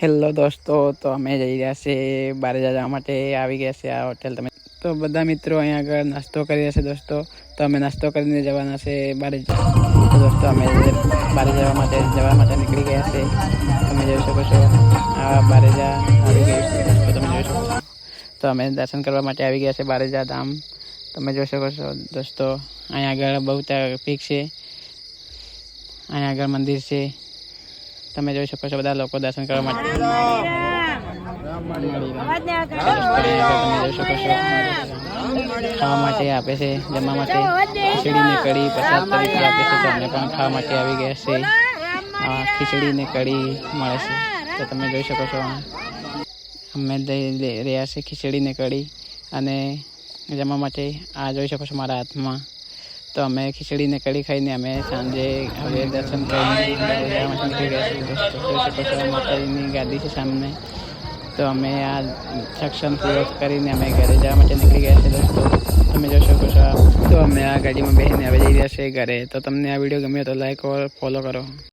Hello દોસ્તો, તો અમે જઈ રહ્યા છીએ બારેજા જવા માટે આવી ગયા છે આ હોટેલ. તમે તો બધા મિત્રો અહીંયા આગળ નાસ્તો કરી રહ્યા છે દોસ્તો. તો અમે નાસ્તો કરીને જવાના છે બારેજા. તો દોસ્તો અમે બારે જવા માટે નીકળી ગયા છે. તમે જોઈ શકો છો આ બારેજા આવી ગયું છે દોસ્તો. તમે જોઈ શકો છો. તો અમે દર્શન કરવા માટે આવી ગયા છે બારેજા ધામ. તમે જોઈ શકો છો દોસ્તો. અહીંયા આગળ બહુ ટ્રાફિક છે. અહીંયા આગળ મંદિર છે. તમે જોઈ શકો છો બધા લોકો દર્શન કરવા માટે ખાવા માટે આપે છે, જમવા માટે ખીચડી ને કઢી પ્રસાદ તરીકે આપે છે. તો અમે પણ ખાવા માટે આવી ગયા છે. ખીચડી ને કઢી મળે છે. તો તમે જોઈ શકો છો અમે લઈ રહ્યા છે ખીચડી ને કઢી અને જમવા માટે. આ જોઈ શકો છો મારા હાથમાં. તો અમે ખીચડી ને કઢી ખાઈને અમે સાંજે હવે દર્શન કરીને માતાજીની ગાદી છે સામે. તો અમે આ સક્ષમ પૂરો કરીને અમે ઘરે જવા માટે નીકળી ગયા છે દોસ્તો. તમે જોઈ શકો છો. તો અમે આ ગાડીમાં બેસીને હવે જઈ રહ્યા છીએ ઘરે. તો તમને આ વિડીયો ગમ્યો તો લાઈક ઓર ફોલો કરો.